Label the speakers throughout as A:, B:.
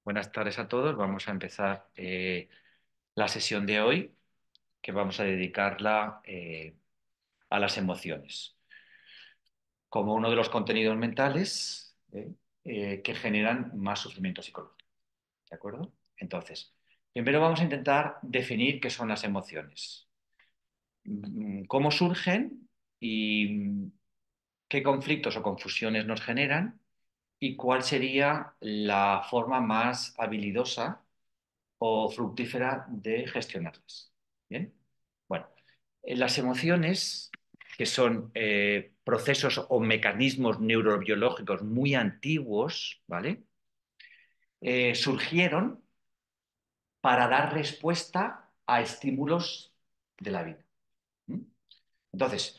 A: Buenas tardes a todos. Vamos a empezar la sesión de hoy, que vamos a dedicarla a las emociones, como uno de los contenidos mentales que generan más sufrimiento psicológico. ¿De acuerdo? Entonces, primero vamos a intentar definir qué son las emociones, cómo surgen y qué conflictos o confusiones nos generan y cuál sería la forma más habilidosa o fructífera de gestionarlas. ¿Bien? Bueno, las emociones, que son procesos o mecanismos neurobiológicos muy antiguos, ¿vale? Surgieron para dar respuesta a estímulos de la vida. ¿Mm? Entonces,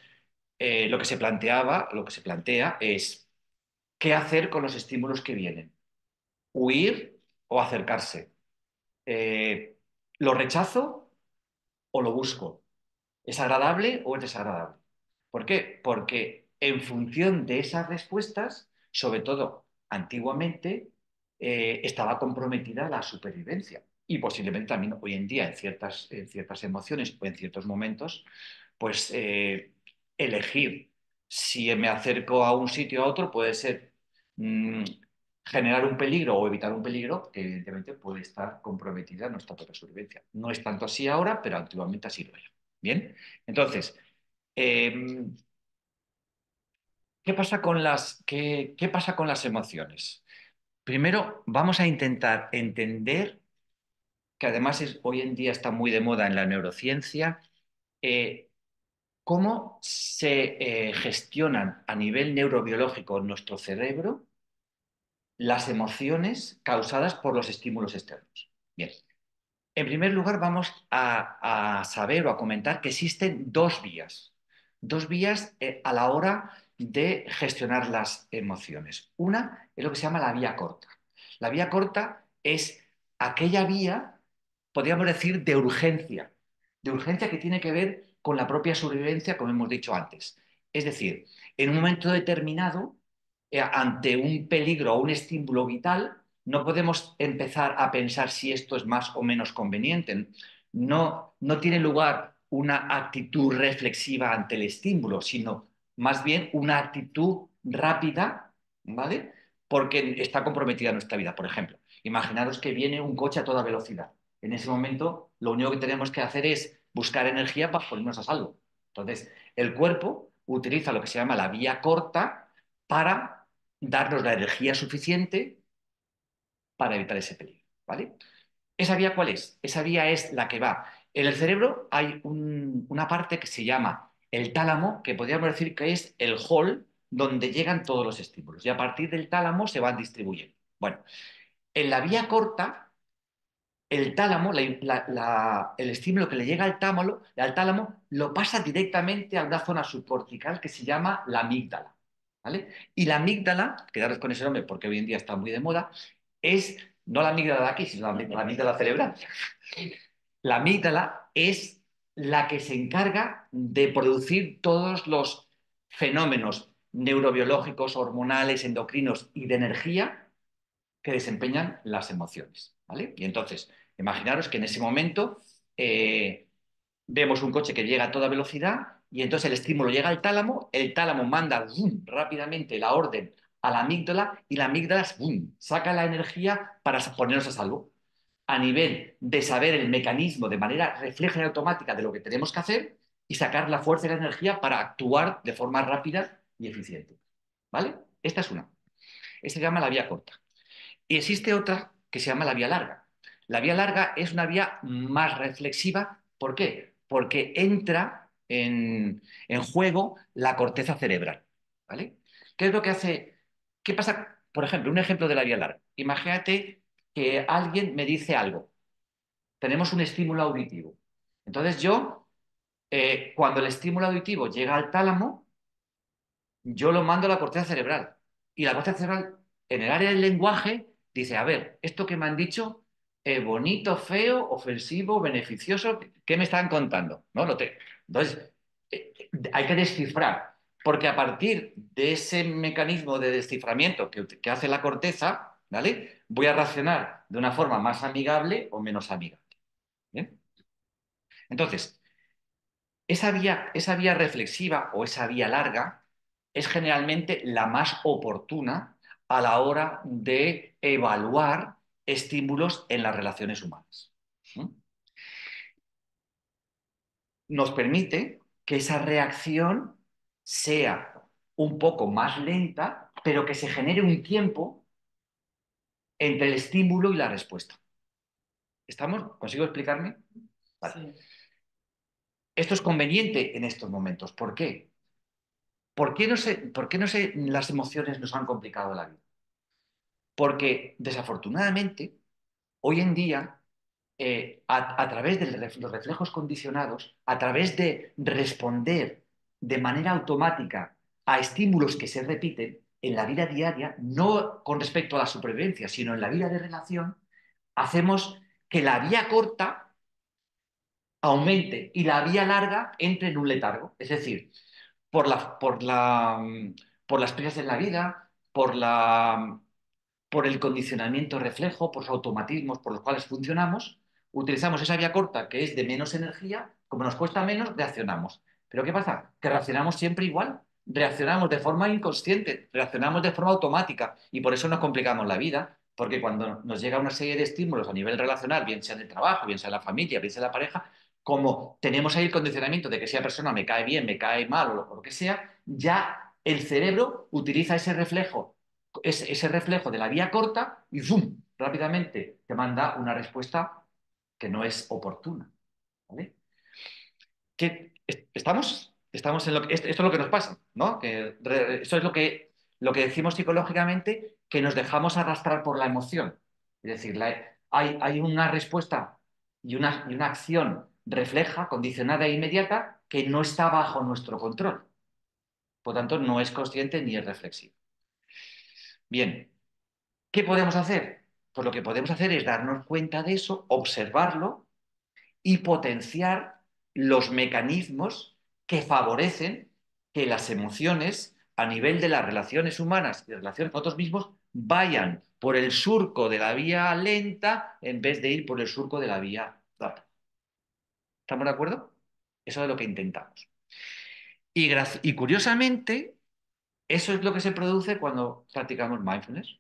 A: lo que se plantea es qué hacer con los estímulos que vienen, huir o acercarse. Eh, ¿Lo rechazo o lo busco? ¿Es agradable o es desagradable? ¿Por qué? Porque en función de esas respuestas, sobre todo antiguamente, estaba comprometida la supervivencia. Y posiblemente también hoy en día en ciertas emociones o en ciertos momentos, pues elegir si me acerco a un sitio o a otro puede ser mm, generar un peligro o evitar un peligro que evidentemente puede estar comprometida nuestra propia supervivencia. No es tanto así ahora, pero antiguamente así lo era. Bien, entonces, eh, ¿qué pasa con las emociones? Primero, vamos a intentar entender, que además hoy en día está muy de moda en la neurociencia, eh, cómo se gestionan a nivel neurobiológico en nuestro cerebro las emociones causadas por los estímulos externos. Bien, en primer lugar, vamos a saber o a comentar que existen dos vías a la hora de gestionar las emociones. Una es lo que se llama la vía corta. La vía corta es aquella vía, podríamos decir, de urgencia que tiene que ver con la propia sobrevivencia, como hemos dicho antes. Es decir, en un momento determinado, ante un peligro o un estímulo vital, no podemos empezar a pensar si esto es más o menos conveniente. No tiene lugar una actitud reflexiva ante el estímulo, sino más bien una actitud rápida, ¿vale? Porque está comprometida nuestra vida. Por ejemplo, imaginaros que viene un coche a toda velocidad. En ese momento, lo único que tenemos que hacer es buscar energía para ponernos a salvo. Entonces, el cuerpo utiliza lo que se llama la vía corta para darnos la energía suficiente para evitar ese peligro, ¿vale? ¿Esa vía cuál es? Esa vía es la que va. En el cerebro hay una parte que se llama el tálamo, que podríamos decir que es el hall donde llegan todos los estímulos. Y a partir del tálamo se van distribuyendo. Bueno, en la vía corta, el tálamo, el estímulo que le llega al tálamo, lo pasa directamente a una zona subcortical que se llama la amígdala. ¿Vale? Y la amígdala, quedaros con ese nombre porque hoy en día está muy de moda, es no la amígdala de aquí, sino la amígdala cerebral. La amígdala es la que se encarga de producir todos los fenómenos neurobiológicos, hormonales, endocrinos y de energía que desempeñan las emociones, ¿vale? Y entonces, imaginaros que en ese momento vemos un coche que llega a toda velocidad y entonces el estímulo llega al tálamo, el tálamo manda rápidamente la orden a la amígdala y la amígdala saca la energía para ponernos a salvo. A nivel de saber el mecanismo de manera refleja y automática de lo que tenemos que hacer y sacar la fuerza y la energía para actuar de forma rápida y eficiente. ¿Vale? Esta es una. Esta se llama la vía corta. Y existe otra que se llama la vía larga. La vía larga es una vía más reflexiva. ¿Por qué? Porque entra en juego la corteza cerebral. ¿Vale? ¿Qué es lo que hace? ¿Qué pasa? Por ejemplo, un ejemplo de la vía larga. Imagínate que alguien me dice algo. Tenemos un estímulo auditivo. Entonces yo, cuando el estímulo auditivo llega al tálamo, yo lo mando a la corteza cerebral. Y la corteza cerebral, en el área del lenguaje, dice, a ver, esto que me han dicho, bonito, feo, ofensivo, beneficioso, ¿qué me están contando? ¿No? Entonces, hay que descifrar, porque a partir de ese mecanismo de desciframiento que hace la corteza, ¿vale? Voy a reaccionar de una forma más amigable o menos amigable. ¿Bien? Entonces, esa vía reflexiva o esa vía larga es generalmente la más oportuna a la hora de evaluar estímulos en las relaciones humanas. ¿Mm? Nos permite que esa reacción sea un poco más lenta, pero que se genere un tiempo entre el estímulo y la respuesta. ¿Estamos? ¿Consigo explicarme? Vale. Sí. Esto es conveniente en estos momentos. ¿Por qué? ¿Por qué las emociones nos han complicado la vida? Porque desafortunadamente, hoy en día, a través de los reflejos condicionados, a través de responder de manera automática a estímulos que se repiten en la vida diaria, no con respecto a la supervivencia, sino en la vida de relación, hacemos que la vía corta aumente y la vía larga entre en un letargo. Es decir, por las prisas en la vida, por el condicionamiento reflejo, por los automatismos por los cuales funcionamos, utilizamos esa vía corta que es de menos energía, como nos cuesta menos, reaccionamos. Pero ¿qué pasa? Que reaccionamos siempre igual, reaccionamos de forma inconsciente, reaccionamos de forma automática y por eso nos complicamos la vida, porque cuando nos llega una serie de estímulos a nivel relacional, bien sea en el trabajo, bien sea en la familia, bien sea en la pareja, como tenemos ahí el condicionamiento de que esa persona me cae bien, me cae mal o lo que sea, ya el cerebro utiliza ese reflejo de la vía corta y ¡zoom! Rápidamente te manda una respuesta que no es oportuna. ¿Vale? Estamos en lo que, esto es lo que nos pasa, ¿no? Eso es lo que decimos psicológicamente, que nos dejamos arrastrar por la emoción. Es decir, hay una respuesta y una acción refleja, condicionada e inmediata, que no está bajo nuestro control. Por tanto, no es consciente ni es reflexivo. Bien, ¿qué podemos hacer? Pues lo que podemos hacer es darnos cuenta de eso, observarlo y potenciar los mecanismos que favorecen que las emociones a nivel de las relaciones humanas y de relaciones con otros mismos vayan por el surco de la vía lenta en vez de ir por el surco de la vía rápida. ¿Estamos de acuerdo? Eso es lo que intentamos. Y curiosamente, eso es lo que se produce cuando practicamos mindfulness.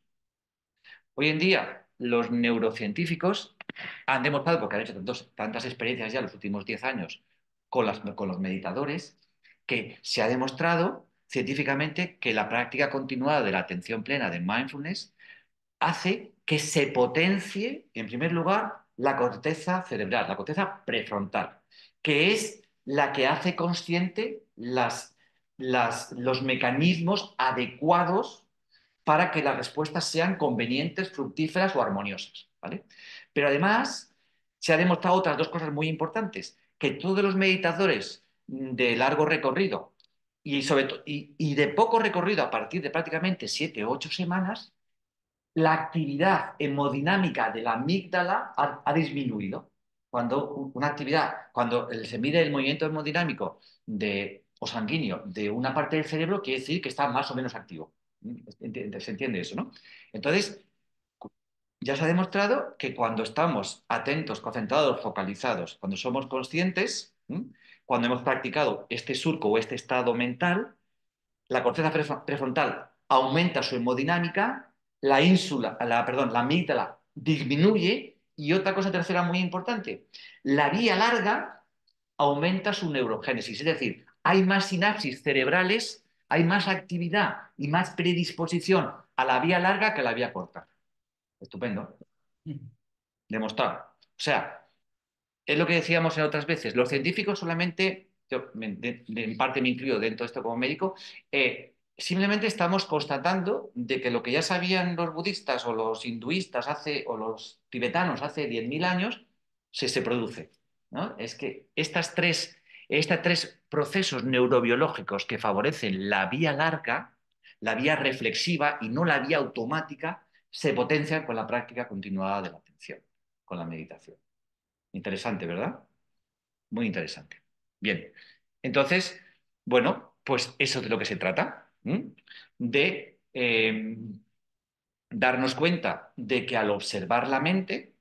A: Hoy en día, los neurocientíficos han demostrado, porque han hecho tantas experiencias ya en los últimos 10 años con los meditadores, que se ha demostrado científicamente que la práctica continuada de la atención plena de mindfulness hace que se potencie, en primer lugar, la corteza cerebral, la corteza prefrontal, que es la que hace consciente los mecanismos adecuados para que las respuestas sean convenientes, fructíferas o armoniosas, ¿vale? Pero además se ha demostrado otras dos cosas muy importantes, que todos los meditadores de largo recorrido y de poco recorrido a partir de prácticamente 7 u 8 semanas, la actividad hemodinámica de la amígdala ha disminuido. Cuando se mide el movimiento hemodinámico o sanguíneo de una parte del cerebro, quiere decir que está más o menos activo. ¿Se entiende eso, no? Entonces, ya se ha demostrado que cuando estamos atentos, concentrados, focalizados, cuando somos conscientes, cuando hemos practicado este surco o este estado mental, la corteza prefrontal aumenta su hemodinámica, la amígdala disminuye y otra cosa tercera muy importante, la vía larga aumenta su neurogénesis, es decir, hay más sinapsis cerebrales, hay más actividad y más predisposición a la vía larga que a la vía corta. Estupendo. Demostrado. O sea, es lo que decíamos en otras veces, los científicos solamente, en parte me incluyo dentro de esto como médico, simplemente estamos constatando de que lo que ya sabían los budistas o los hinduistas o los tibetanos hace 10.000 años, se produce, ¿no? Es que estos tres procesos neurobiológicos que favorecen la vía larga, la vía reflexiva y no la vía automática, se potencian con la práctica continuada de la atención, con la meditación. Interesante, ¿verdad? Muy interesante. Bien. Entonces, bueno, pues eso es de lo que se trata. ¿M? De darnos cuenta de que al observar la mente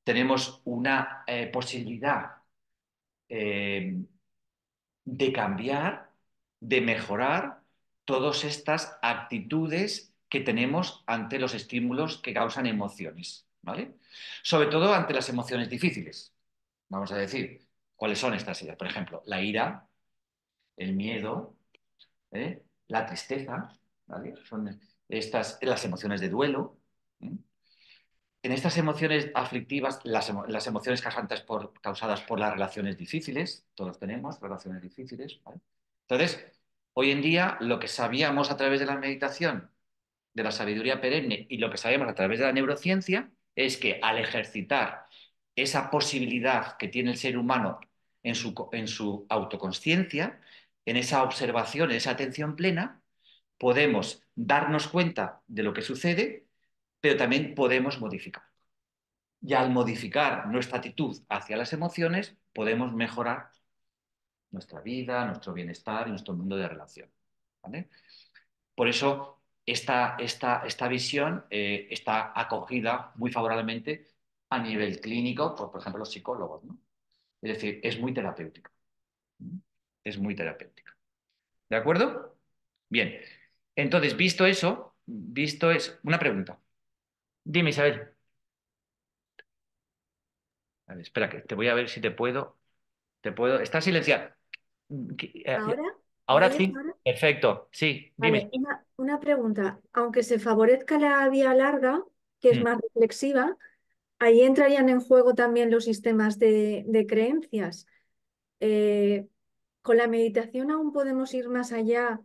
A: tenemos una posibilidad eh, de cambiar, de mejorar todas estas actitudes que tenemos ante los estímulos que causan emociones, ¿vale? Sobre todo ante las emociones difíciles. Vamos a decir, ¿cuáles son estas? Por ejemplo, la ira, el miedo, la tristeza, ¿vale? Son estas las emociones de duelo. ¿Eh? En estas emociones aflictivas, las emociones causadas por las relaciones difíciles, todos tenemos relaciones difíciles, ¿vale? Entonces, hoy en día, lo que sabíamos a través de la meditación, de la sabiduría perenne y lo que sabemos a través de la neurociencia, es que al ejercitar esa posibilidad que tiene el ser humano en su autoconsciencia, en esa observación, en esa atención plena, podemos darnos cuenta de lo que sucede, pero también podemos modificar. Y al modificar nuestra actitud hacia las emociones, podemos mejorar nuestra vida, nuestro bienestar y nuestro mundo de relación. ¿Vale? Por eso esta visión está acogida muy favorablemente a nivel clínico, por ejemplo, los psicólogos, ¿no? Es decir, es muy terapéutica. Es muy terapéutica. ¿De acuerdo? Bien. Entonces, visto eso, una pregunta. Dime, Isabel. A ver, espera, que te voy a ver si te puedo. Está silenciado.
B: ¿Ahora? ¿Me
A: Ahora
B: oyes
A: sí.
B: ahora?
A: Perfecto. Sí, dime.
B: Vale, una pregunta. Aunque se favorezca la vía larga, que es
A: Mm.
B: más reflexiva, ahí entrarían en juego también los sistemas de creencias. Eh, con la meditación aún podemos ir más allá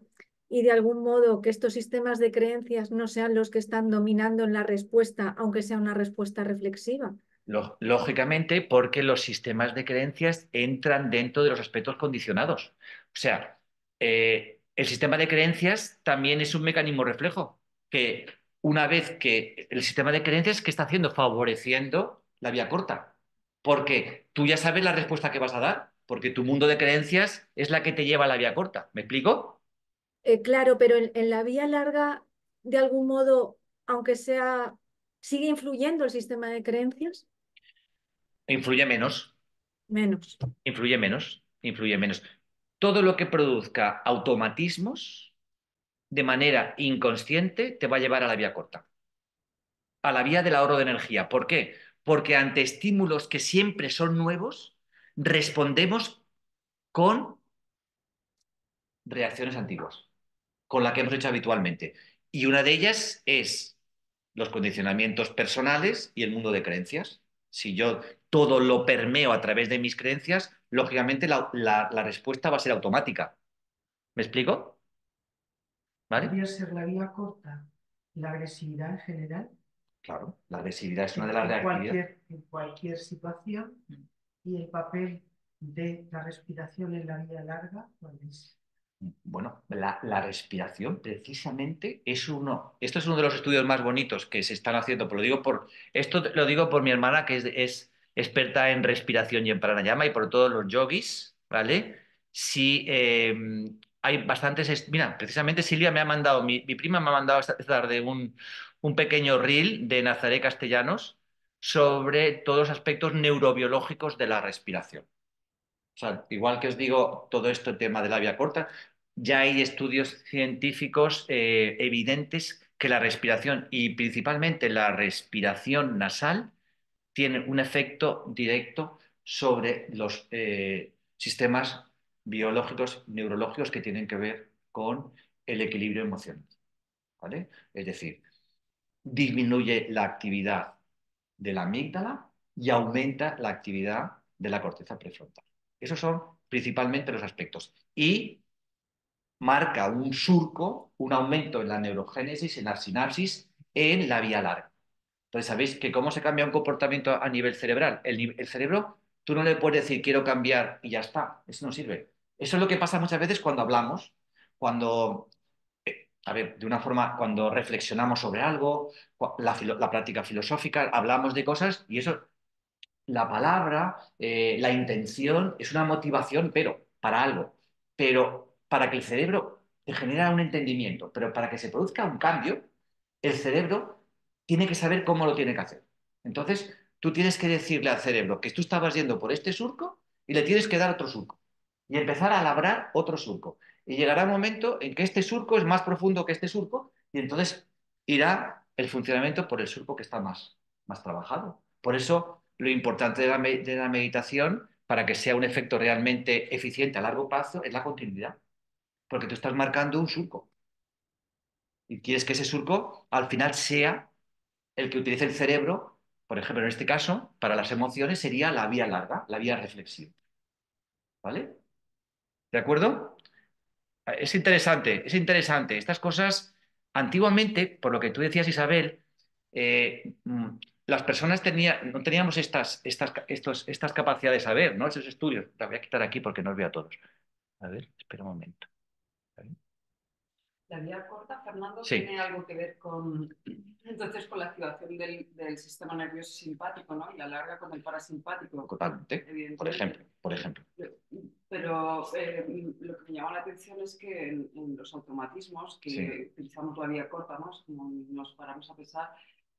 B: y de algún modo que estos sistemas de creencias no sean los que están dominando en la respuesta, aunque sea una respuesta reflexiva.
A: Lógicamente, porque los sistemas de creencias entran dentro de los aspectos condicionados. O sea, el sistema de creencias también es un mecanismo reflejo, que una vez que el sistema de creencias, ¿qué está haciendo? Favoreciendo la vía corta. Porque tú ya sabes la respuesta que vas a dar, porque tu mundo de creencias es la que te lleva a la vía corta. ¿Me explico?
B: Claro, pero en la vía larga, de algún modo, aunque sea, sigue influyendo el sistema de creencias.
A: Influye menos,
B: Menos.
A: influye menos, influye menos. Todo lo que produzca automatismos de manera inconsciente te va a llevar a la vía corta, a la vía del ahorro de energía. ¿Por qué? Porque ante estímulos que siempre son nuevos, respondemos con reacciones antiguas, con la que hemos hecho habitualmente. Y una de ellas es los condicionamientos personales y el mundo de creencias. Si yo todo lo permeo a través de mis creencias, lógicamente la respuesta va a ser automática. ¿Me explico? ¿Vale?
C: Podría ser la vía corta, la agresividad en general,
A: Claro, la agresividad es una de las reactividades.
C: en cualquier situación, y el papel de la respiración en la vía larga, ¿cuál es?
A: Bueno, la respiración precisamente es esto es uno de los estudios más bonitos que se están haciendo, pero esto lo digo por mi hermana que es experta en respiración y en pranayama y por todos los yogis, ¿vale? Sí, hay bastantes, mira, precisamente Silvia me ha mandado, mi prima me ha mandado esta tarde un pequeño reel de Nazaré Castellanos sobre todos los aspectos neurobiológicos de la respiración. O sea, igual que os digo todo esto, el tema de la vía corta, ya hay estudios científicos evidentes que la respiración y principalmente la respiración nasal tiene un efecto directo sobre los sistemas biológicos, neurológicos que tienen que ver con el equilibrio emocional, ¿vale? Es decir, disminuye la actividad de la amígdala y aumenta la actividad de la corteza prefrontal. Esos son principalmente los aspectos. Y marca un surco, un aumento en la neurogénesis, en la sinapsis, en la vía larga. Entonces, ¿sabéis que cómo se cambia un comportamiento a nivel cerebral? El cerebro, tú no le puedes decir quiero cambiar y ya está. Eso no sirve. Eso es lo que pasa muchas veces cuando hablamos, cuando a ver, de una forma, cuando reflexionamos sobre algo, la práctica filosófica, hablamos de cosas y eso, la palabra, la intención es una motivación, pero para algo. Pero para que el cerebro te genere un entendimiento, pero para que se produzca un cambio, el cerebro tiene que saber cómo lo tiene que hacer. Entonces, tú tienes que decirle al cerebro que tú estabas yendo por este surco y le tienes que dar otro surco y empezar a labrar otro surco. Y llegará un momento en que este surco es más profundo que este surco y entonces irá el funcionamiento por el surco que está más trabajado. Por eso, lo importante de la meditación, para que sea un efecto realmente eficiente a largo plazo, es la continuidad. Porque tú estás marcando un surco y quieres que ese surco al final sea el que utilice el cerebro, por ejemplo, en este caso, para las emociones sería la vía larga, la vía reflexiva. ¿Vale? ¿De acuerdo? Es interesante, es interesante. Estas cosas, antiguamente, por lo que tú decías, Isabel, las personas no teníamos estas capacidades de saber, ¿no? Esos estudios. La voy a quitar aquí porque no os veo a todos. A ver, espera un momento. ¿Vale?
D: La vía corta, Fernando,
A: Sí.
D: tiene algo que ver con, entonces, con la activación del sistema nervioso simpático, ¿no? Y la larga con el parasimpático.
A: Totalmente.
D: Evidentemente.
A: Por ejemplo.
D: Pero lo que me llama la atención es que en los automatismos que
A: Sí.
D: utilizamos la vía corta, ¿no? Como nos paramos a pensar,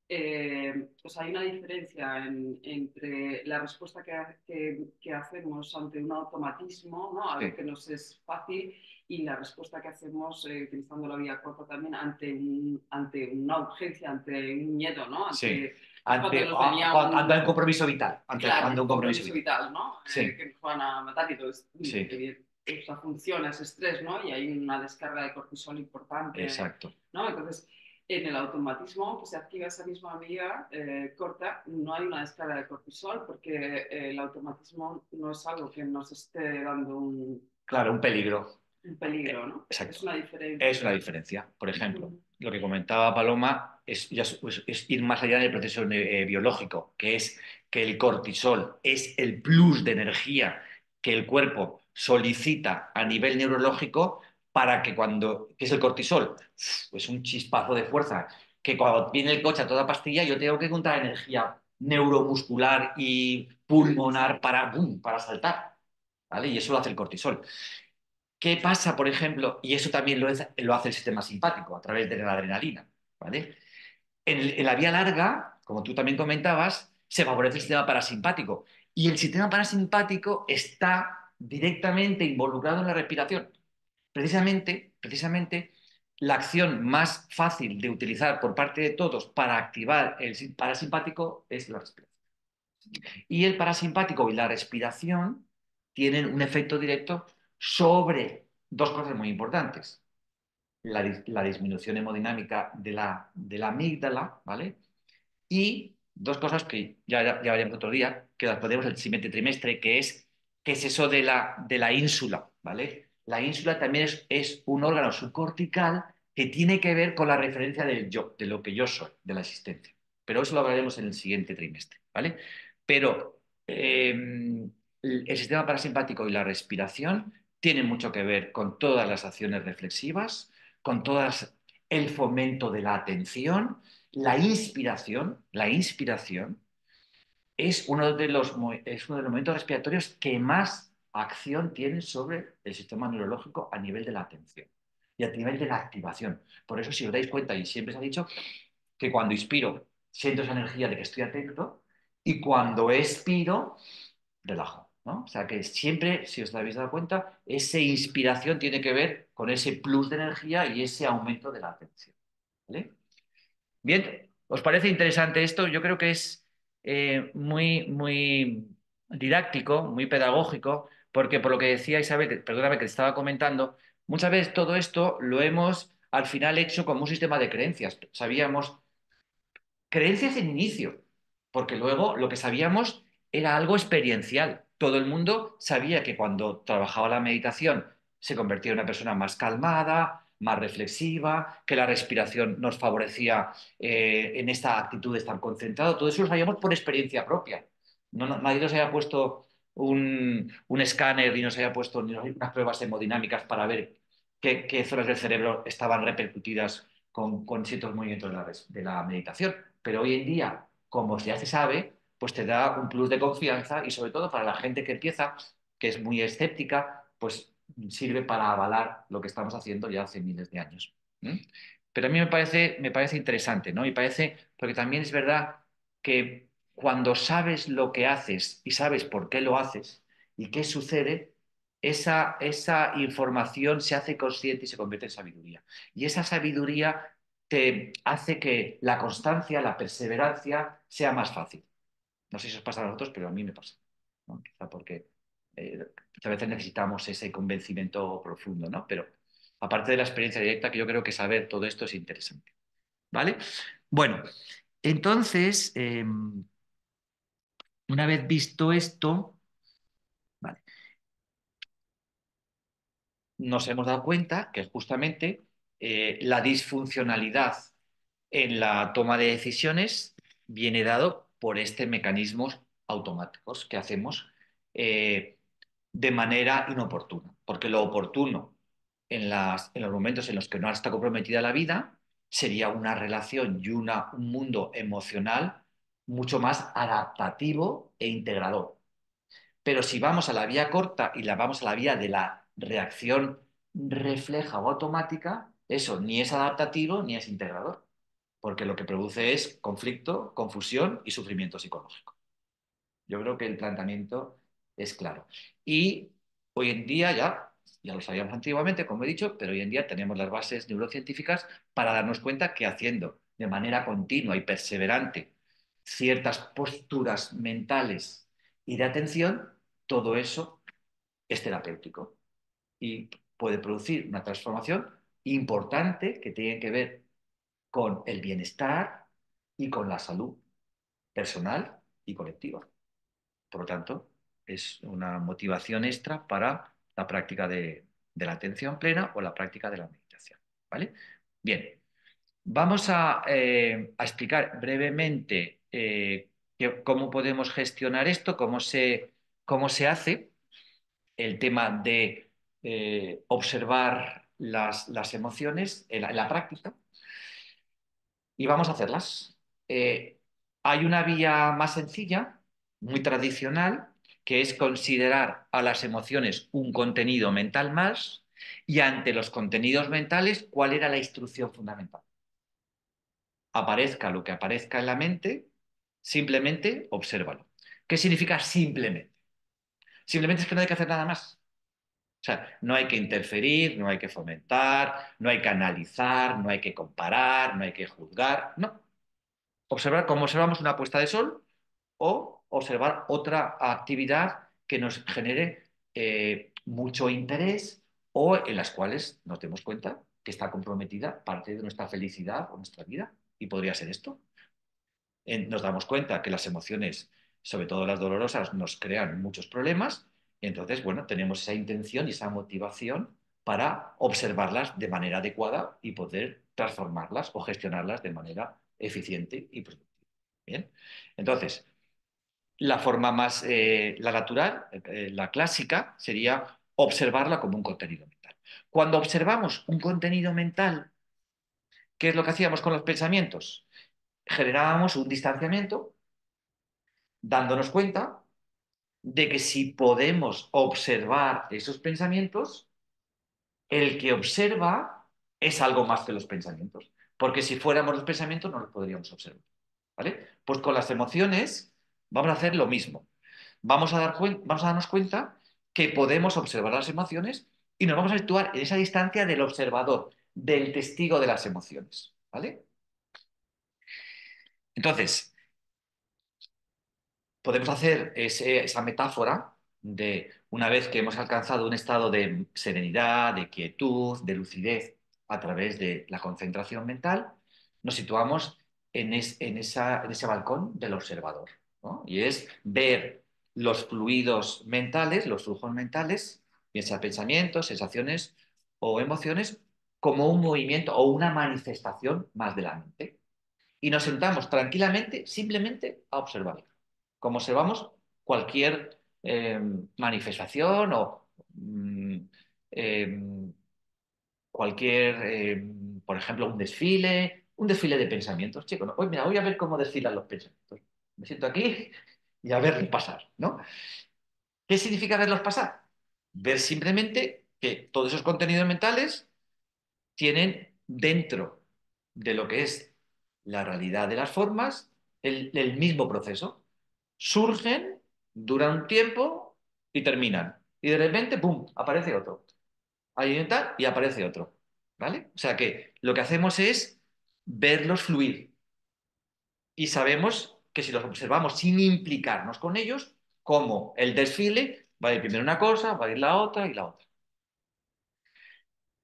D: pues hay una diferencia entre la respuesta que hacemos ante un automatismo, ¿no? Algo
A: Sí.
D: que nos es fácil, y la respuesta que hacemos utilizando la vía corta también ante una urgencia, ante un miedo, ¿no?
A: Sí.
D: Ante
A: un compromiso vital.
D: Claro,
A: Un compromiso
D: vital, ¿no?
A: Sí.
D: Que nos van a matar y entonces
A: Sí.
D: esa función, ese estrés, ¿no? Y hay una descarga de cortisol importante,
A: Exacto.
D: ¿no? Entonces, en el automatismo que se activa esa misma vía corta, no hay una descarga de cortisol porque el automatismo no es algo que nos esté dando
A: Claro, un peligro.
D: un peligro, ¿no?
A: Exacto.
D: Es una diferencia.
A: Es una diferencia. Por ejemplo, lo que comentaba Paloma es ir más allá del proceso biológico, que es que el cortisol es el plus de energía que el cuerpo solicita a nivel neurológico para que ¿qué es el cortisol? Es un chispazo de fuerza, que cuando viene el coche a toda pastilla yo tengo que encontrar energía neuromuscular y pulmonar para saltar, ¿vale? Y eso lo hace el cortisol. ¿Qué pasa, por ejemplo? Y eso también lo hace el sistema simpático a través de la adrenalina, ¿vale? En la vía larga, como tú también comentabas, se favorece el sistema parasimpático y el sistema parasimpático está directamente involucrado en la respiración. Precisamente, la acción más fácil de utilizar por parte de todos para activar el parasimpático es la respiración. Y el parasimpático y la respiración tienen un efecto directo sobre dos cosas muy importantes. La disminución hemodinámica de la amígdala, ¿vale? Y dos cosas que ya veremos otro día, que las podemos el siguiente trimestre, que es eso de la ínsula, ¿vale? La ínsula también es un órgano subcortical que tiene que ver con la referencia del yo, de lo que yo soy, de la existencia. Pero eso lo hablaremos en el siguiente trimestre, ¿vale? Pero el sistema parasimpático y la respiración tienen mucho que ver con todas las acciones reflexivas, con todas el fomento de la atención. La inspiración es uno de los momentos respiratorios que más acción tiene sobre el sistema neurológico a nivel de la atención y a nivel de la activación. Por eso, si os dais cuenta, y siempre se ha dicho que cuando inspiro siento esa energía de que estoy atento y cuando expiro, relajo, ¿no? O sea que siempre, si os habéis dado cuenta, esa inspiración tiene que ver con ese plus de energía y ese aumento de la atención. ¿Vale? Bien, ¿os parece interesante esto? Yo creo que es muy didáctico, muy pedagógico, porque por lo que decía Isabel, perdóname que te estaba comentando, muchas veces todo esto lo hemos al final hecho como un sistema de creencias. Sabíamos creencias en inicio, porque luego lo que sabíamos era algo experiencial. Todo el mundo sabía que cuando trabajaba la meditación se convertía en una persona más calmada, más reflexiva, que la respiración nos favorecía en esta actitud de estar concentrado. Todo eso lo sabíamos por experiencia propia. Nadie nos había puesto un escáner y nos había puesto ni unas pruebas hemodinámicas para ver qué zonas del cerebro estaban repercutidas con ciertos movimientos de la meditación. Pero hoy en día, como ya se sabe, pues te da un plus de confianza y sobre todo para la gente que empieza, que es muy escéptica, pues sirve para avalar lo que estamos haciendo ya hace miles de años. Pero a mí me parece interesante, ¿no? Y parece, porque también es verdad que cuando sabes lo que haces y sabes por qué lo haces y qué sucede, esa información se hace consciente y se convierte en sabiduría. Y esa sabiduría te hace que la constancia, la perseverancia sea más fácil. No sé si os pasa a vosotros, pero a mí me pasa, ¿no? Quizá porque muchas veces necesitamos ese convencimiento profundo, ¿no? Pero aparte de la experiencia directa, que yo creo que saber todo esto es interesante, ¿vale? Bueno, entonces, una vez visto esto, ¿vale? Nos hemos dado cuenta que justamente la disfuncionalidad en la toma de decisiones viene dado por este mecanismos automáticos que hacemos de manera inoportuna, porque lo oportuno en los momentos en los que no está comprometida la vida sería una relación y un mundo emocional mucho más adaptativo e integrador. Pero si vamos a la vía corta y la vamos a la vía de la reacción refleja o automática, eso ni es adaptativo ni es integrador, porque lo que produce es conflicto, confusión y sufrimiento psicológico. Yo creo que el planteamiento es claro. Y hoy en día ya lo sabíamos antiguamente, como he dicho, pero hoy en día tenemos las bases neurocientíficas para darnos cuenta que haciendo de manera continua y perseverante ciertas posturas mentales y de atención, todo eso es terapéutico y puede producir una transformación importante que tiene que ver con el bienestar y con la salud personal y colectiva. Por lo tanto, es una motivación extra para la práctica de la atención plena o la práctica de la meditación. ¿Vale? Bien, vamos a explicar brevemente cómo podemos gestionar esto, cómo se hace el tema de observar las emociones en la práctica y vamos a hacerlas. Eh, Hay una vía más sencilla, muy tradicional, que es considerar a las emociones un contenido mental más y ante los contenidos mentales, ¿cuál era la instrucción fundamental? Aparezca lo que aparezca en la mente, simplemente obsérvalo. ¿Qué significa simplemente? Simplemente es que no hay que hacer nada más. O sea, no hay que interferir, no hay que fomentar, no hay que analizar, no hay que comparar, no hay que juzgar, no. Observar como observamos una puesta de sol o observar otra actividad que nos genere mucho interés o en las cuales nos demos cuenta que está comprometida parte de nuestra felicidad o nuestra vida. Y podría ser esto. Nos damos cuenta que las emociones, sobre todo las dolorosas, nos crean muchos problemas. Y entonces, bueno, tenemos esa intención y esa motivación para observarlas de manera adecuada y poder transformarlas o gestionarlas de manera eficiente y productiva. Bien. Entonces, la forma más, la natural, la clásica, sería observarla como un contenido mental. Cuando observamos un contenido mental, ¿qué es lo que hacíamos con los pensamientos? Generábamos un distanciamiento, dándonos cuenta de que si podemos observar esos pensamientos, el que observa es algo más que los pensamientos. Porque si fuéramos los pensamientos, no los podríamos observar. ¿Vale? Pues con las emociones vamos a hacer lo mismo. Vamos a darnos cuenta que podemos observar las emociones y nos vamos a situar en esa distancia del observador, del testigo de las emociones. ¿Vale? Entonces, podemos hacer esa metáfora de una vez que hemos alcanzado un estado de serenidad, de quietud, de lucidez a través de la concentración mental, nos situamos en ese balcón del observador, ¿no? Y es ver los fluidos mentales, los flujos mentales, bien sea pensamientos, sensaciones o emociones, como un movimiento o una manifestación más de la mente. Y nos sentamos tranquilamente, simplemente a observarlo como observamos cualquier manifestación o eh, cualquier, por ejemplo, un desfile de pensamientos. Chico, ¿no? Hoy, mira, voy a ver cómo desfilan los pensamientos. Me siento aquí y a verlos pasar, ¿no? ¿Qué significa verlos pasar? Ver simplemente que todos esos contenidos mentales tienen dentro de lo que es la realidad de las formas, el mismo proceso. Surgen, duran un tiempo y terminan. Y de repente, ¡pum!, aparece otro. Ahí está y aparece otro. ¿Vale? O sea que lo que hacemos es verlos fluir. Y sabemos que si los observamos sin implicarnos con ellos, como el desfile, va a ir primero una cosa, va a ir la otra y la otra.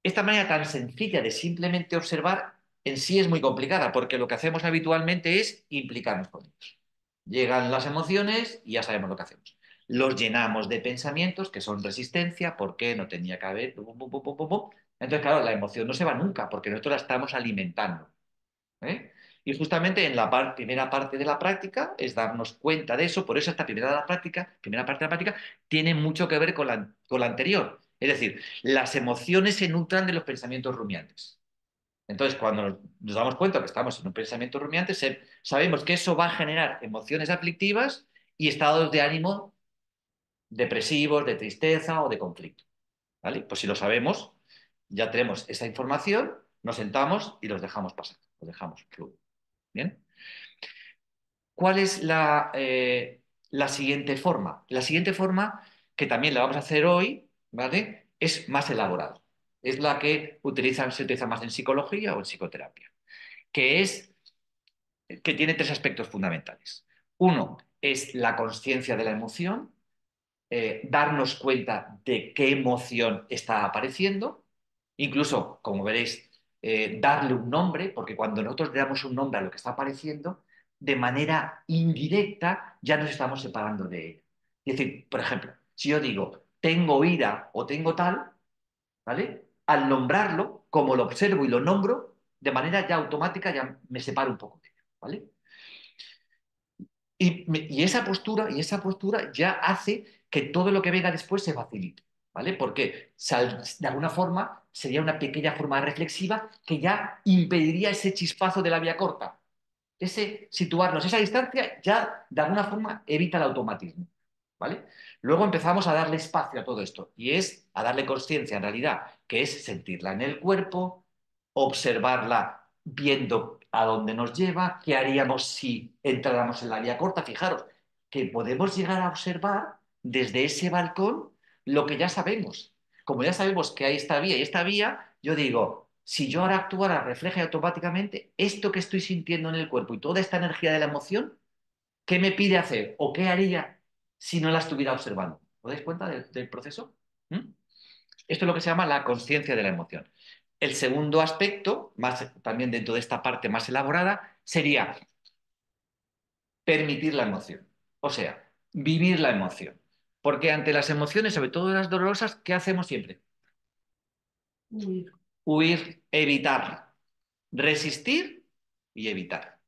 A: Esta manera tan sencilla de simplemente observar en sí es muy complicada, porque lo que hacemos habitualmente es implicarnos con ellos. Llegan las emociones y ya sabemos lo que hacemos. Los llenamos de pensamientos que son resistencia, ¿por qué no tenía que haber? Pum, pum, pum, pum, pum, pum. Entonces, claro, la emoción no se va nunca, porque nosotros la estamos alimentando. ¿Eh? Y justamente en la primera parte de la práctica es darnos cuenta de eso, por eso esta primera parte de la práctica tiene mucho que ver con la anterior. Es decir, las emociones se nutran de los pensamientos rumiantes. Entonces, cuando nos damos cuenta que estamos en un pensamiento rumiante, sabemos que eso va a generar emociones aflictivas y estados de ánimo depresivos, de tristeza o de conflicto. ¿Vale? Pues si lo sabemos, ya tenemos esa información, nos sentamos y los dejamos pasar, los dejamos fluir. ¿Bien? ¿Cuál es la siguiente forma? La siguiente forma, que también la vamos a hacer hoy, ¿vale? Es más elaborada. Es la que se utiliza más en psicología o en psicoterapia, que es que tiene tres aspectos fundamentales. Uno es la conciencia de la emoción, darnos cuenta de qué emoción está apareciendo, incluso, como veréis, darle un nombre, porque cuando nosotros le damos un nombre a lo que está apareciendo, de manera indirecta ya nos estamos separando de él. Es decir, por ejemplo, si yo digo tengo ira o tengo tal, ¿vale? Al nombrarlo, como lo observo y lo nombro, de manera ya automática ya me separo un poco de él, ¿vale? Y esa postura ya hace que todo lo que venga después se facilite, ¿vale? Porque de alguna forma sería una pequeña forma reflexiva que ya impediría ese chispazo de la vía corta. Ese situarnos, esa distancia ya de alguna forma evita el automatismo, ¿vale? Luego empezamos a darle espacio a todo esto y es a darle conciencia en realidad, que es sentirla en el cuerpo, observarla viendo a dónde nos lleva, qué haríamos si entráramos en la vía corta. Fijaros que podemos llegar a observar desde ese balcón lo que ya sabemos. Como ya sabemos que hay esta vía y esta vía, yo digo, si yo ahora actuara, refleje automáticamente esto que estoy sintiendo en el cuerpo y toda esta energía de la emoción, ¿qué me pide hacer o qué haría si no la estuviera observando? ¿Os dais cuenta del proceso? ¿Mm? Esto es lo que se llama la conciencia de la emoción. El segundo aspecto, más, también dentro de esta parte más elaborada, sería permitir la emoción. O sea, vivir la emoción. Porque ante las emociones, sobre todo las dolorosas, ¿qué hacemos siempre?
C: Huir.
A: Huir, evitar, resistir y evitar.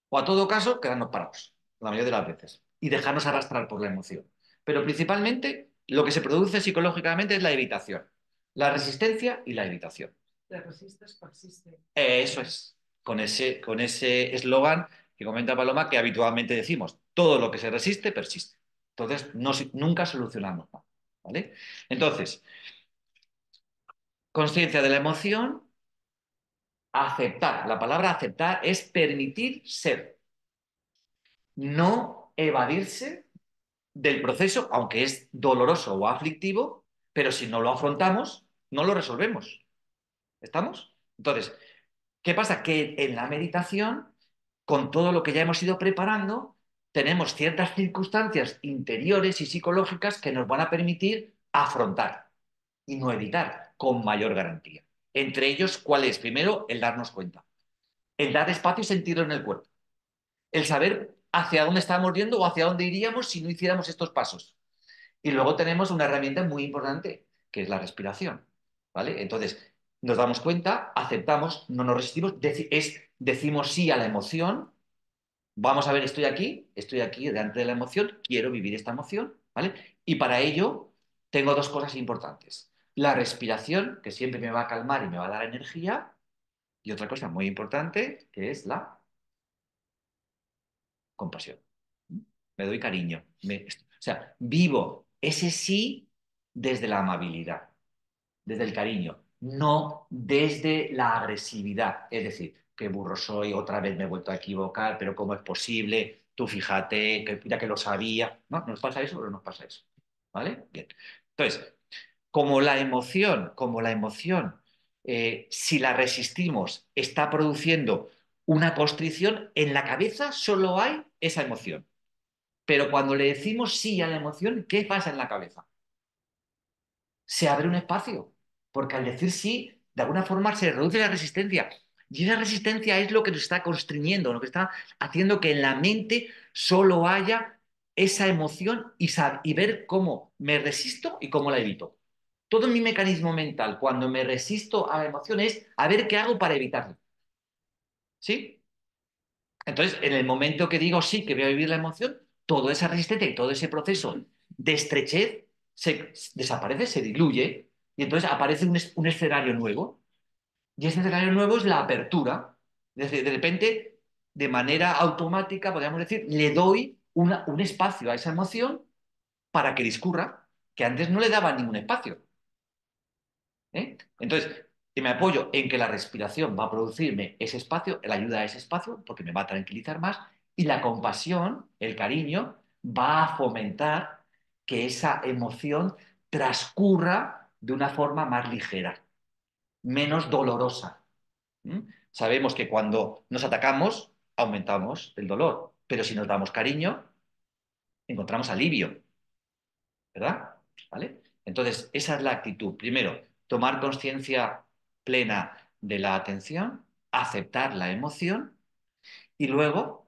A: O a todo caso, quedarnos parados, la mayoría de las veces, y dejarnos arrastrar por la emoción. Pero principalmente lo que se produce psicológicamente es la evitación, la resistencia y la evitación.
C: Te resistes, persiste.
A: Eso es, con ese eslogan que comenta Paloma, que habitualmente decimos, todo lo que se resiste, persiste. Entonces, nunca solucionamos nada, ¿vale? Entonces, conciencia de la emoción, aceptar. La palabra aceptar es permitir ser, no evadirse del proceso, aunque es doloroso o aflictivo, pero si no lo afrontamos, no lo resolvemos. ¿Estamos? Entonces, ¿qué pasa? Que en la meditación, con todo lo que ya hemos ido preparando, tenemos ciertas circunstancias interiores y psicológicas que nos van a permitir afrontar y no evitar con mayor garantía. Entre ellos, ¿cuál es? Primero, el darnos cuenta, el dar espacio y sentirlo en el cuerpo, el saber hacia dónde estamos yendo o hacia dónde iríamos si no hiciéramos estos pasos. Y luego tenemos una herramienta muy importante, que es la respiración, ¿vale? Entonces, nos damos cuenta, aceptamos, no nos resistimos, decimos sí a la emoción, vamos a ver, estoy aquí delante de la emoción, quiero vivir esta emoción, ¿vale? Y para ello tengo dos cosas importantes. La respiración, que siempre me va a calmar y me va a dar energía, y otra cosa muy importante, que es la compasión. Me doy cariño. O sea, vivo ese sí desde la amabilidad, desde el cariño. no desde la agresividad. Es decir, qué burro soy, otra vez me he vuelto a equivocar, pero ¿cómo es posible? Tú fíjate, que mira que lo sabía. ¿No? ¿Nos pasa eso o no nos pasa eso? ¿Vale? Bien. Entonces, como la emoción, si la resistimos, está produciendo una constricción, en la cabeza solo hay esa emoción. Pero cuando le decimos sí a la emoción, ¿qué pasa en la cabeza? Se abre un espacio, porque al decir sí, de alguna forma se reduce la resistencia. Y esa resistencia es lo que nos está constriñendo, lo que está haciendo que en la mente solo haya esa emoción y ver cómo me resisto y cómo la evito. Todo mi mecanismo mental, cuando me resisto a la emoción, es a ver qué hago para evitarlo. ¿Sí? Entonces, en el momento que digo sí, que voy a vivir la emoción, toda esa resistencia y todo ese proceso de estrechez desaparece, se diluye, y entonces aparece un escenario nuevo. Y ese escenario nuevo es la apertura. Es decir, de repente, de manera automática, podríamos decir, le doy un espacio a esa emoción para que discurra, que antes no le daba ningún espacio. Entonces, me apoyo en que la respiración va a producirme ese espacio, la ayuda a ese espacio, porque me va a tranquilizar más, y la compasión, el cariño, va a fomentar que esa emoción transcurra de una forma más ligera, menos dolorosa. ¿Mm? Sabemos que cuando nos atacamos, aumentamos el dolor, pero si nos damos cariño, encontramos alivio. ¿Verdad? ¿Vale? Entonces, esa es la actitud. Primero, tomar conciencia plena de la atención, aceptar la emoción y luego,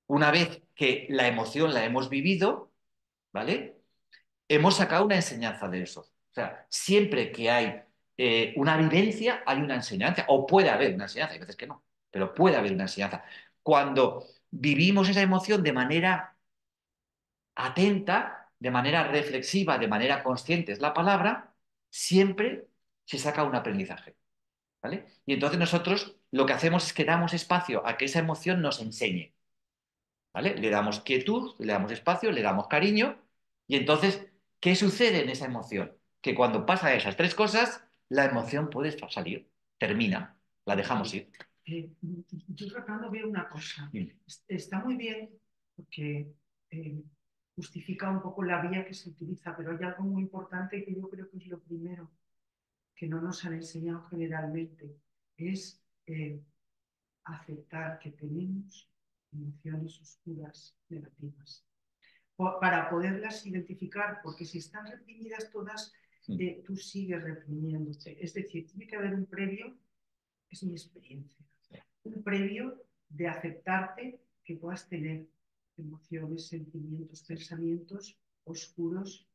A: una vez que la emoción la hemos vivido, ¿vale? Hemos sacado una enseñanza de eso. O sea, siempre que hay una vivencia, hay una enseñanza, o puede haber una enseñanza, hay veces que no, pero puede haber una enseñanza. Cuando vivimos esa emoción de manera atenta, de manera reflexiva, de manera consciente es la palabra, siempre se saca un aprendizaje. ¿Vale? Y entonces nosotros lo que hacemos es que damos espacio a que esa emoción nos enseñe. ¿Vale? Le damos quietud, le damos espacio, le damos cariño. Y entonces, ¿qué sucede en esa emoción? Que cuando pasan esas tres cosas, la emoción puede salir, termina, la dejamos ir.
C: Yo tratando veo una cosa. Está muy bien porque justifica un poco la vía que se utiliza, pero hay algo muy importante que yo creo que es lo primero que no nos han enseñado generalmente, es aceptar que tenemos emociones oscuras negativas para poderlas identificar, porque si están reprimidas todas, tú sigues reprimiéndote. Es decir, tiene que haber un previo, es mi experiencia, un previo de aceptarte que puedas tener emociones, sentimientos, pensamientos oscuros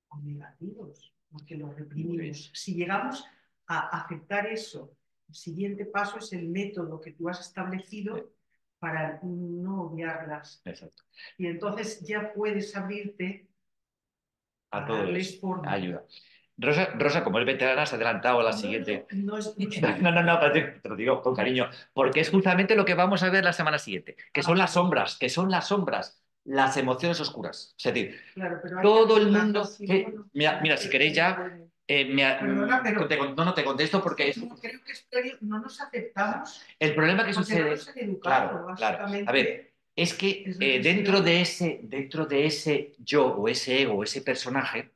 C: o negativos, porque los reprimimos. Si llegamos a aceptar eso, el siguiente paso es el método que tú has establecido para no obviarlas.
A: Exacto.
C: Y entonces ya puedes abrirte
A: A todo
C: darles
A: eso.
C: forma.
A: Ayuda. Rosa, como es veterana, se ha adelantado a la siguiente.
C: No es...
A: No, te lo digo con cariño, porque es justamente lo que vamos a ver la semana siguiente, que son las sombras, las emociones oscuras. Es decir,
C: Claro, pero
A: todo el mundo... Mira, si queréis ya...
C: Perdona, pero...
A: No te contesto porque es...
C: No, creo que es previo, no nos aceptamos.
A: El problema que
C: porque
A: sucede...
C: no nos han educado,
A: Claro.
C: básicamente.
A: A ver, es que
C: Es
A: dentro de ese yo o ese ego o ese personaje,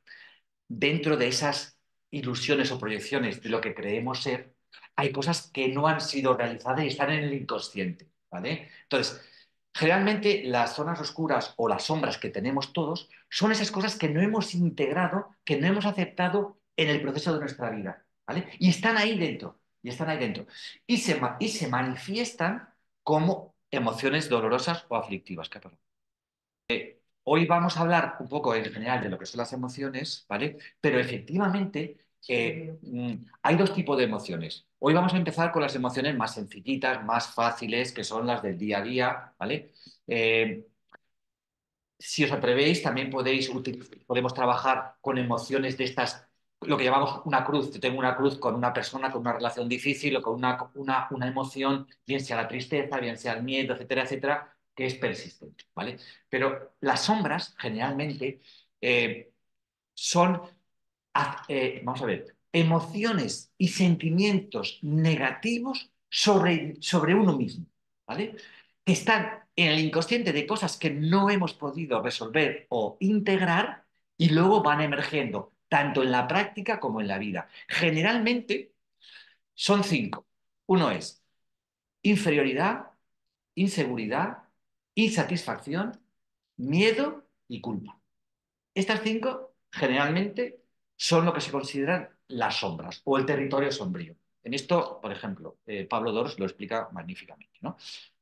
A: dentro de esas ilusiones o proyecciones de lo que creemos ser, hay cosas que no han sido realizadas y están en el inconsciente, ¿vale? Entonces, generalmente las zonas oscuras o las sombras que tenemos todos son esas cosas que no hemos integrado, que no hemos aceptado en el proceso de nuestra vida, ¿vale? Y están ahí dentro, y se manifiestan como emociones dolorosas o aflictivas. ¿Qué pasa? Hoy vamos a hablar un poco en general de lo que son las emociones, ¿vale? Pero efectivamente hay dos tipos de emociones. Hoy vamos a empezar con las emociones más sencillitas, más fáciles, que son las del día a día, ¿vale? Eh, si os atrevéis, también podemos trabajar con emociones de estas, lo que llamamos una cruz. Yo tengo una cruz con una persona con una relación difícil o con una emoción, bien sea la tristeza, bien sea el miedo, etcétera, etcétera, que es persistente, ¿vale? Pero las sombras, generalmente, son, vamos a ver, emociones y sentimientos negativos sobre uno mismo, ¿vale? Que están en el inconsciente de cosas que no hemos podido resolver o integrar y luego van emergiendo, tanto en la práctica como en la vida. Generalmente son 5. Uno es inferioridad, inseguridad, insatisfacción, miedo y culpa. Estas 5 generalmente son lo que se consideran las sombras o el territorio sombrío. En esto, por ejemplo, Pablo Doros lo explica magníficamente, ¿no?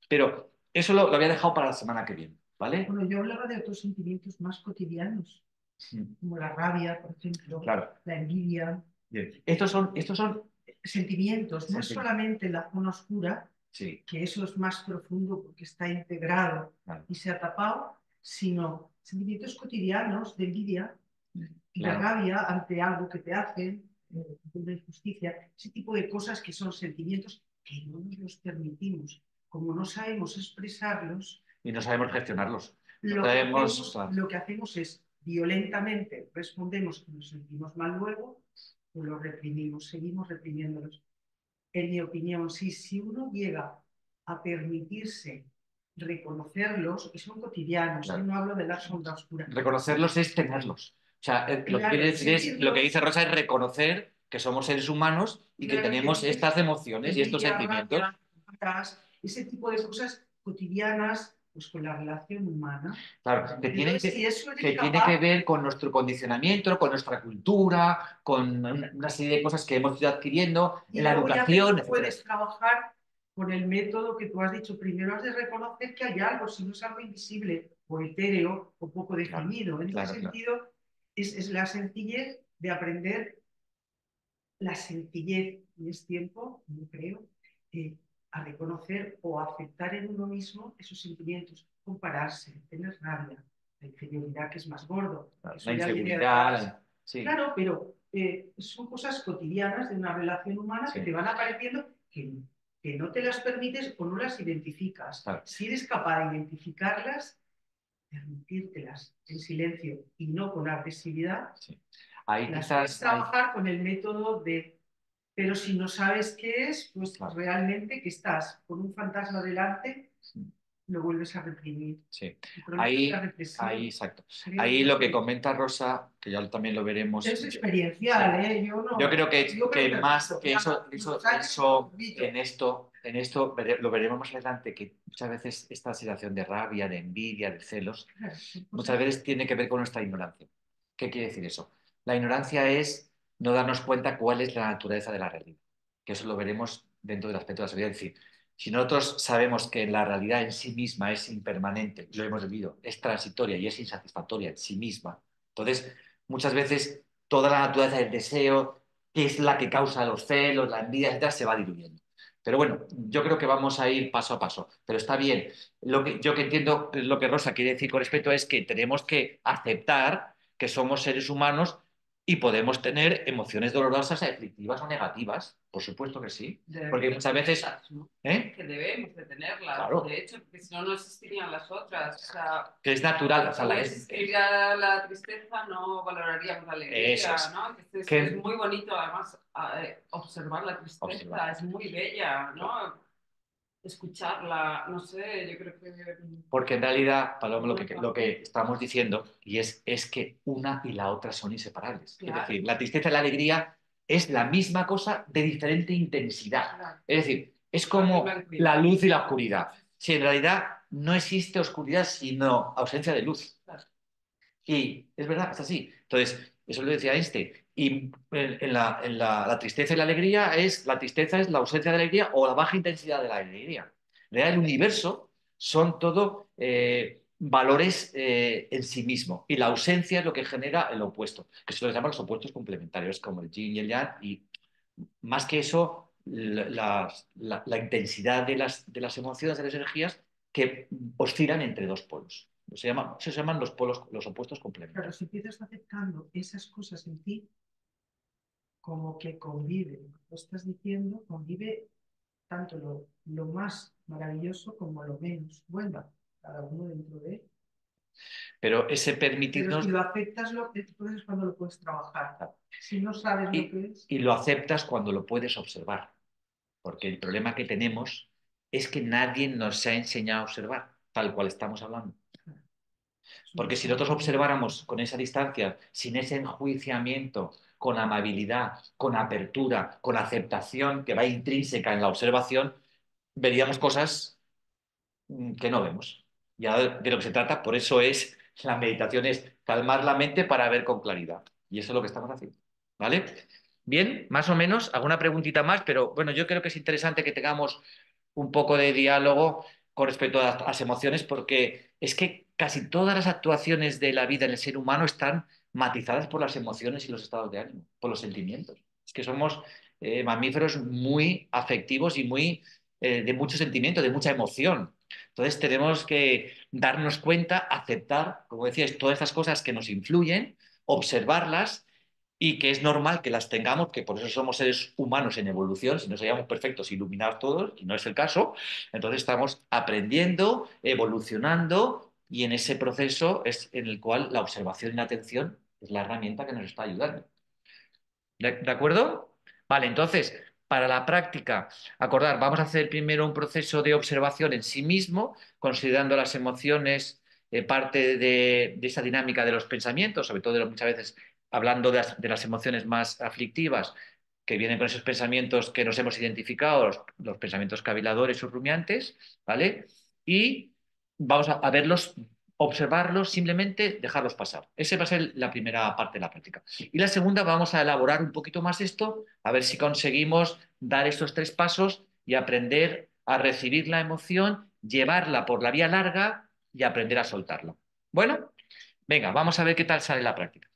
A: Pero eso lo había dejado para la semana que viene, ¿vale?
C: Bueno, yo hablaba de otros sentimientos más cotidianos, como la rabia, por ejemplo,
A: Claro.
C: la envidia.
A: Bien. Estos son
C: Sentimientos, no
A: Sí.
C: solamente en la zona oscura,
A: Sí,
C: que eso es más profundo porque está integrado
A: claro,
C: y se ha tapado, sino sentimientos cotidianos de envidia, de
A: claro.
C: rabia ante algo que te hacen, de injusticia, ese tipo de cosas que son sentimientos que no nos los permitimos. Como no sabemos expresarlos,
A: Y no sabemos gestionarlos. No
C: lo que
A: sabemos,
C: hacemos,
A: o sea,
C: lo que hacemos es violentamente respondemos que nos sentimos mal luego, o lo reprimimos, seguimos reprimiéndolos. En mi opinión, si uno llega a permitirse reconocerlos, y son cotidianos,
A: claro.
C: no hablo de la sombra oscura.
A: Reconocerlos es tenerlos. O sea, lo que
C: Claro,
A: quiere decir es, lo que
C: sentirlos,
A: dice Rosa es reconocer que somos seres humanos y que
C: claro,
A: tenemos
C: entonces,
A: estas emociones y estos
C: envidia,
A: sentimientos.
C: rabia, atrás, ese tipo de cosas cotidianas, pues con la relación humana.
A: Claro,
C: Entonces, si eso
A: que
C: eres
A: tiene que
C: capaz,
A: ver con nuestro condicionamiento, con nuestra cultura, con una serie de cosas que hemos ido adquiriendo en
C: y
A: la
C: luego ya que
A: educación,
C: tú
A: etcétera.
C: puedes trabajar con el método que tú has dicho, primero has de reconocer que hay algo, si no es algo invisible o etéreo o poco
A: Claro,
C: definido. En ese
A: claro, claro.
C: sentido, es la sencillez de aprender la sencillez y es tiempo, yo creo, a reconocer o a aceptar en uno mismo esos sentimientos, compararse, tener rabia, la inferioridad que es más gordo, que eso
A: La
C: ya viene de atrás.
A: inseguridad, sí,
C: Claro, pero son cosas cotidianas de una relación humana que
A: sí,
C: te van apareciendo que no te las permites o no las identificas.
A: claro,
C: Si eres capaz de identificarlas, permitírtelas en silencio y no con agresividad,
A: sí. Ahí
C: las puedes
A: quizás hay,
C: trabajar con el método de... Pero si no sabes qué es, pues
A: claro,
C: realmente que estás con un fantasma delante,
A: sí.
C: lo vuelves a reprimir.
A: Sí,
C: El problema es la
A: ahí,
C: represión,
A: exacto.
C: creo
A: Ahí
C: yo.
A: lo que comenta Rosa, que ya también lo veremos,
C: Es
A: sí.
C: experiencial, ¿eh?
A: Yo creo
C: Yo creo
A: que
C: que
A: más
C: repito,
A: que
C: ya, muchos años lo repito.
A: en esto lo veremos más adelante, que muchas veces esta sensación de rabia, de envidia, de celos,
C: Claro, son
A: muchas
C: cosas-
A: veces tiene que ver con nuestra ignorancia. ¿Qué quiere decir eso? La ignorancia es no darnos cuenta cuál es la naturaleza de la realidad, que eso lo veremos dentro del aspecto de la seguridad. Es decir, si nosotros sabemos que la realidad en sí misma es impermanente, lo hemos vivido, es transitoria y es insatisfactoria en sí misma, entonces muchas veces toda la naturaleza del deseo, que es la que causa los celos, la envidia, etcétera, se va diluyendo. Pero bueno, yo creo que vamos a ir paso a paso. Pero está bien. Yo que entiendo lo que Rosa quiere decir con respecto es que tenemos que aceptar que somos seres humanos y podemos tener emociones dolorosas, aflictivas o negativas. Por supuesto que sí. Porque muchas veces...
D: ¿no?
A: ¿Eh?
D: Que debemos de tenerlas,
A: Claro.
D: de hecho, porque si no, no existirían las otras. O sea,
A: Que es natural. O sea,
D: si no existiera la tristeza, no valoraríamos la
A: eso
D: alegría,
A: es.
D: ¿no? Es
A: Que
D: muy bonito, además, observar la tristeza,
A: observar.
D: es muy bella, ¿no?
A: Claro.
D: Escucharla, no sé, yo creo que...
A: Porque en realidad, Paloma, lo que estamos diciendo es que una y la otra son inseparables.
D: Claro.
A: Es decir, la tristeza y la alegría es la misma cosa de diferente intensidad.
D: Claro.
A: Es decir, es como la luz y la oscuridad. Si en realidad no existe oscuridad sino ausencia de luz.
D: Claro.
A: Y es verdad, es así. Entonces, eso lo decía Einstein. Y la tristeza y la alegría la tristeza es la ausencia de alegría o la baja intensidad de la alegría. En realidad, el universo son todo valores en sí mismo. Y la ausencia es lo que genera el opuesto, que se lo llaman los opuestos complementarios, como el yin y el yang. Y más que eso, la intensidad de las emociones, de las energías, que oscilan entre dos polos. Se llaman los polos, los opuestos
C: Claro,
A: complementarios.
C: si empiezas aceptando esas cosas en ti, como que convive, lo estás diciendo, convive tanto lo más maravilloso como lo menos bueno, cada uno dentro de él.
A: Pero ese
C: Pero
A: permitirnos...
C: si lo aceptas, entonces es cuando lo puedes trabajar. Si no sabes lo que es.
A: Y lo aceptas cuando lo puedes observar. Porque el problema que tenemos es que nadie nos ha enseñado a observar, tal cual estamos hablando. Porque si nosotros observáramos con esa distancia, sin ese enjuiciamiento, con amabilidad, con apertura, con aceptación que va intrínseca en la observación, veríamos cosas que no vemos. Ya de lo que se trata, por eso es la meditación, es calmar la mente para ver con claridad. Y eso es lo que estamos haciendo. ¿Vale? Bien, más o menos, alguna preguntita más, pero bueno, yo creo que es interesante que tengamos un poco de diálogo con respecto a las emociones, porque es que casi todas las actuaciones de la vida en el ser humano están matizadas por las emociones y los estados de ánimo, por los sentimientos. Es que somos mamíferos muy afectivos y muy de mucho sentimiento, de mucha emoción. Entonces tenemos que darnos cuenta, aceptar, como decíais, todas estas cosas que nos influyen, observarlas y que es normal que las tengamos, que por eso somos seres humanos en evolución, si no seríamos perfectos, iluminados todos, y no es el caso, entonces estamos aprendiendo, evolucionando, y en ese proceso es en el cual la observación y la atención es la herramienta que nos está ayudando. ¿De acuerdo? Vale, entonces, para la práctica, acordar, vamos a hacer primero un proceso de observación en sí mismo, considerando las emociones parte de esa dinámica de los pensamientos, sobre todo muchas veces hablando de las emociones más aflictivas, que vienen con esos pensamientos que nos hemos identificado, los pensamientos caviladores o rumiantes, ¿vale? Y vamos a verlos, observarlos, simplemente dejarlos pasar. Esa va a ser la primera parte de la práctica. Y la segunda, vamos a elaborar un poquito más esto, a ver si conseguimos dar estos 3 pasos y aprender a recibir la emoción, llevarla por la vía larga y aprender a soltarla. Bueno, venga, vamos a ver qué tal sale la práctica.